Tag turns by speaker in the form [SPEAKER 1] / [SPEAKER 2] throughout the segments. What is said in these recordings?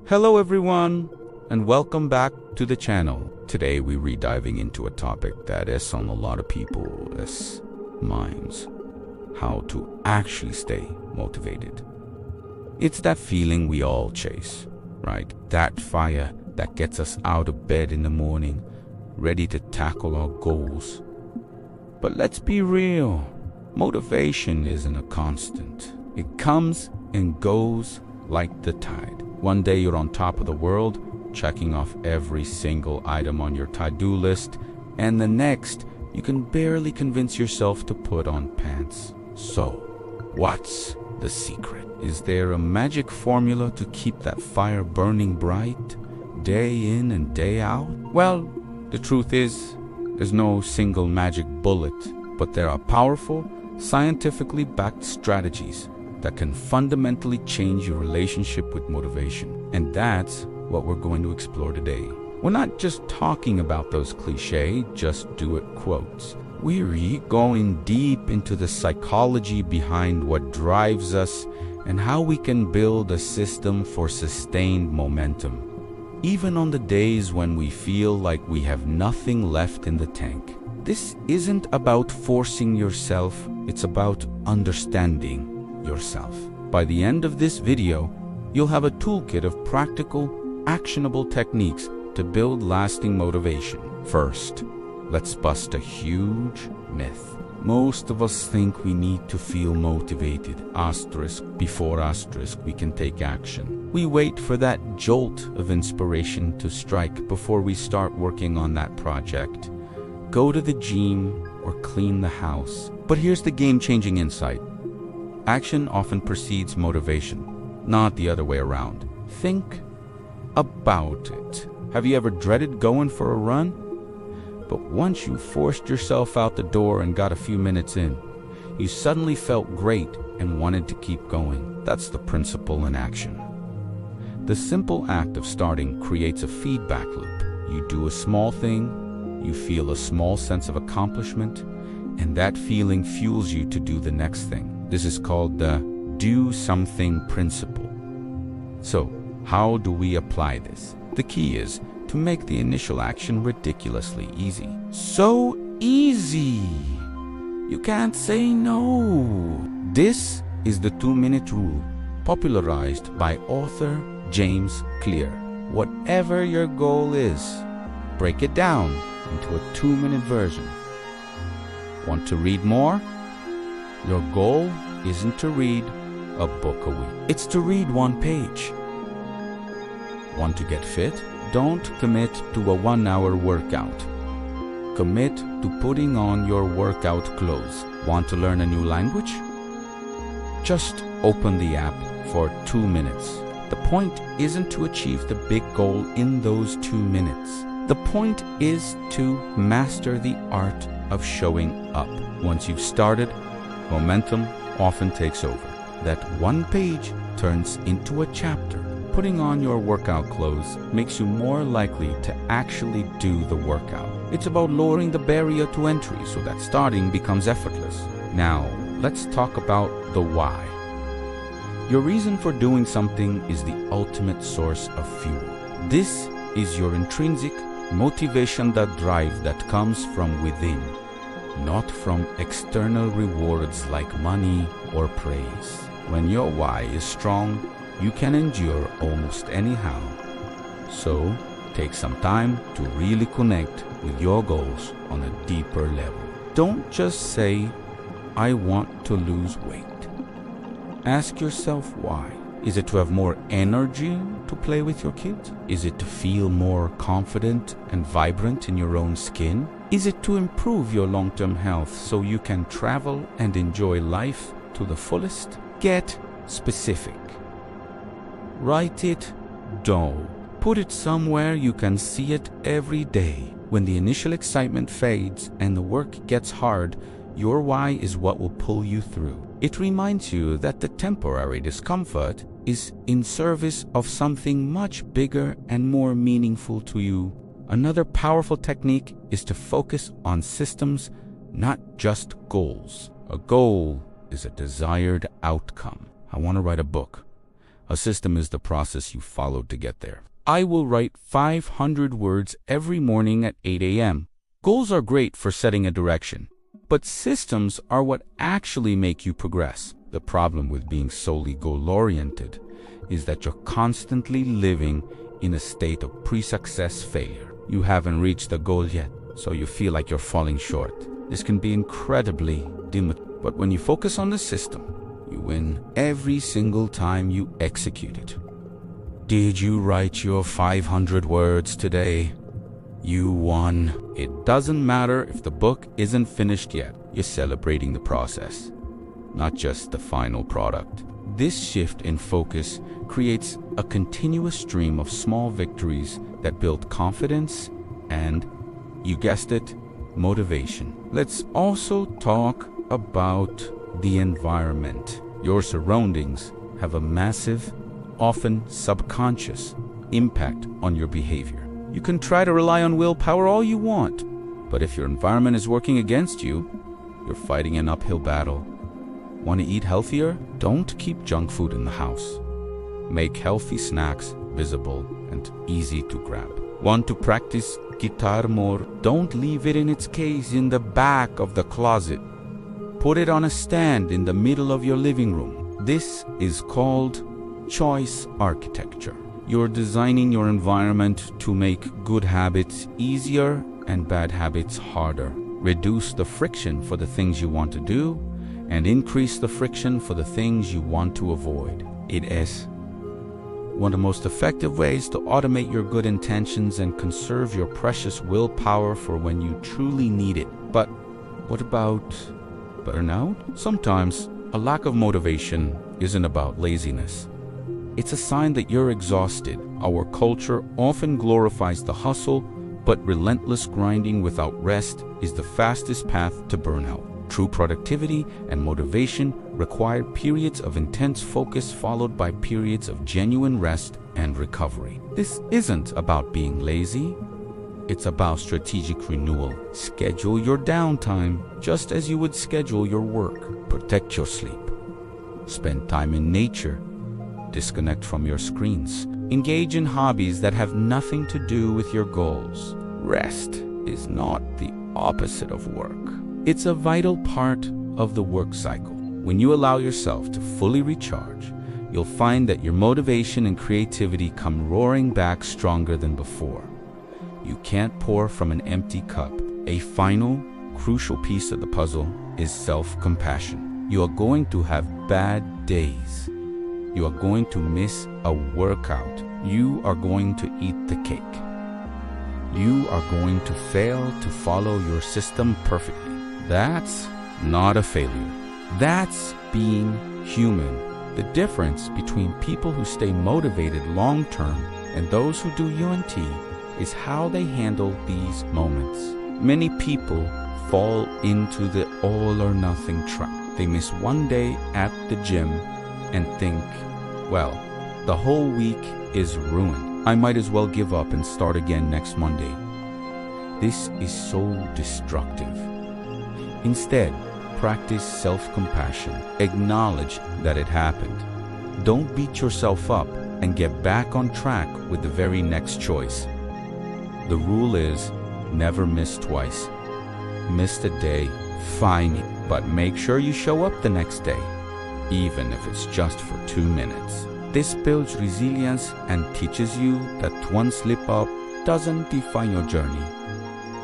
[SPEAKER 1] Hello everyone, and welcome back to the channel. Today we're diving into a topic that is on a lot of people's minds: how to actually stay motivated. It's that feeling we all chase, right? That fire that gets us out of bed in the morning, ready to tackle our goals. But let's be real, motivation isn't a constant. It comes and goes like the tide. One day you're on top of the world, checking off every single item on your to-do list, and the next, you can barely convince yourself to put on pants. So, what's the secret? Is there a magic formula to keep that fire burning bright, day in and day out? Well, the truth is, there's no single magic bullet, but there are powerful, scientifically backed strategies that can fundamentally change your relationship with motivation. And that's what we're going to explore today. We're not just talking about those cliche, just do it quotes. We're going deep into the psychology behind what drives us and how we can build a system for sustained momentum, even on the days when we feel like we have nothing left in the tank. This isn't about forcing yourself, it's about understanding yourself. By the end of this video, you'll have a toolkit of practical, actionable techniques to build lasting motivation. First, let's bust a huge myth. Most of us think we need to feel motivated, before we can take action. We wait for that jolt of inspiration to strike before we start working on that project. Go to the gym or clean the house. But here's the game-changing insight. Action often precedes motivation, not the other way around. Think about it. Have you ever dreaded going for a run? But once you forced yourself out the door and got a few minutes in, you suddenly felt great and wanted to keep going. That's the principle in action. The simple act of starting creates a feedback loop. You do a small thing, you feel a small sense of accomplishment, and that feeling fuels you to do the next thing. This is called the do something principle. So, how do we apply this? The key is to make the initial action ridiculously easy. So easy! You can't say no. This is the 2-minute rule, popularized by author James Clear. Whatever your goal is, break it down into a 2-minute version. Want to read more? Your goal isn't to read a book a week. It's to read 1 page. Want to get fit? Don't commit to a 1-hour workout. Commit to putting on your workout clothes. Want to learn a new language? Just open the app for 2 minutes. The point isn't to achieve the big goal in those 2 minutes. The point is to master the art of showing up. Once you've started, momentum often takes over. That 1 page turns into a chapter. Putting on your workout clothes makes you more likely to actually do the workout. It's about lowering the barrier to entry so that starting becomes effortless. Now, let's talk about the why. Your reason for doing something is the ultimate source of fuel. This is your intrinsic motivation, that drive that comes from within, not from external rewards like money or praise. When your why is strong, you can endure almost anyhow. So, take some time to really connect with your goals on a deeper level. Don't just say, I want to lose weight. Ask yourself why. Is it to have more energy to play with your kids? Is it to feel more confident and vibrant in your own skin? Is it to improve your long-term health so you can travel and enjoy life to the fullest? Get specific. Write it down. Put it somewhere you can see it every day. When the initial excitement fades and the work gets hard, your why is what will pull you through. It reminds you that the temporary discomfort is in service of something much bigger and more meaningful to you. Another powerful technique is to focus on systems, not just goals. A goal is a desired outcome. I want to write a book. A system is the process you followed to get there. I will write 500 words every morning at 8 a.m. Goals are great for setting a direction, but systems are what actually make you progress. The problem with being solely goal-oriented is that you're constantly living in a state of pre-success failure. You haven't reached the goal yet, so you feel like you're falling short. This can be incredibly demotivating, but when you focus on the system, you win every single time you execute it. Did you write your 500 words today? You won. It doesn't matter if the book isn't finished yet. You're celebrating the process, not just the final product. This shift in focus creates a continuous stream of small victories that build confidence and, you guessed it, motivation. Let's also talk about the environment. Your surroundings have a massive, often subconscious, impact on your behavior. You can try to rely on willpower all you want, but if your environment is working against you, you're fighting an uphill battle. Want to eat healthier? Don't keep junk food in the house. Make healthy snacks visible and easy to grab. Want to practice guitar more? Don't leave it in its case in the back of the closet. Put it on a stand in the middle of your living room. This is called choice architecture. You're designing your environment to make good habits easier and bad habits harder. Reduce the friction for the things you want to do and increase the friction for the things you want to avoid. It is one of the most effective ways to automate your good intentions and conserve your precious willpower for when you truly need it. But what about burnout? Sometimes a lack of motivation isn't about laziness. It's a sign that you're exhausted. Our culture often glorifies the hustle, but relentless grinding without rest is the fastest path to burnout. True productivity and motivation require periods of intense focus followed by periods of genuine rest and recovery. This isn't about being lazy. It's about strategic renewal. Schedule your downtime just as you would schedule your work. Protect your sleep. Spend time in nature. Disconnect from your screens. Engage in hobbies that have nothing to do with your goals. Rest is not the opposite of work. It's a vital part of the work cycle. When you allow yourself to fully recharge, you'll find that your motivation and creativity come roaring back stronger than before. You can't pour from an empty cup. A final, crucial piece of the puzzle is self-compassion. You are going to have bad days. You are going to miss a workout. You are going to eat the cake. You are going to fail to follow your system perfectly. That's not a failure. That's being human. The difference between people who stay motivated long-term and those who do UNT is how they handle these moments. Many people fall into the all-or-nothing trap. They miss one day at the gym and think, well, the whole week is ruined. I might as well give up and start again next Monday. This is so destructive. Instead, practice self-compassion. Acknowledge that it happened. Don't beat yourself up and get back on track with the very next choice. The rule is never miss twice. Missed a day, fine, but make sure you show up the next day, even if it's just for 2 minutes. This builds resilience and teaches you that one slip up doesn't define your journey.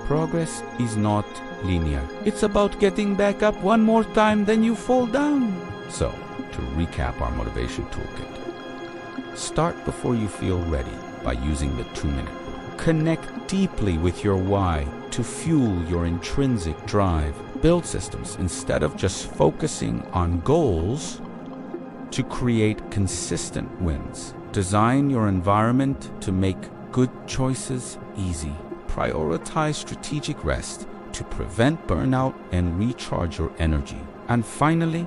[SPEAKER 1] Progress is not linear. It's about getting back up one more time than you fall down. So, to recap our motivation toolkit, start before you feel ready by using the 2-minute rule. Connect deeply with your why to fuel your intrinsic drive. Build systems instead of just focusing on goals to create consistent wins. Design your environment to make good choices easy. Prioritize strategic rest to prevent burnout and recharge your energy. And finally,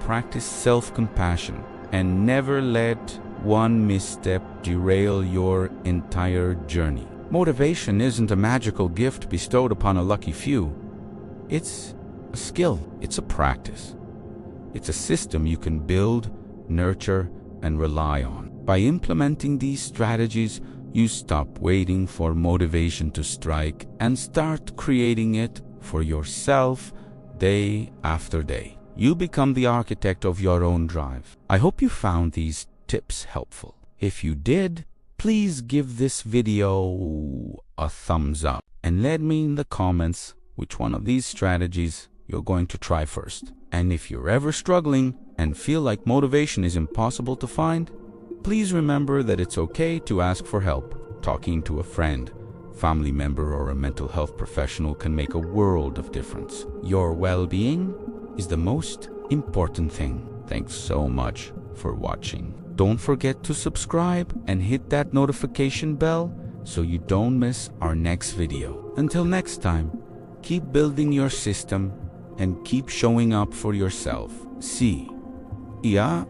[SPEAKER 1] practice self-compassion and never let one misstep derail your entire journey. Motivation isn't a magical gift bestowed upon a lucky few. It's a skill. It's a practice. It's a system you can build, nurture, and rely on. By implementing these strategies, you stop waiting for motivation to strike and start creating it for yourself day after day. You become the architect of your own drive. I hope you found these tips helpful. If you did, please give this video a thumbs up and let me in the comments which one of these strategies you're going to try first. And if you're ever struggling and feel like motivation is impossible to find, please remember that it's okay to ask for help. Talking to a friend, family member, or a mental health professional can make a world of difference. Your well-being is the most important thing. Thanks so much for watching. Don't forget to subscribe and hit that notification bell so you don't miss our next video. Until next time, keep building your system and keep showing up for yourself. See ya.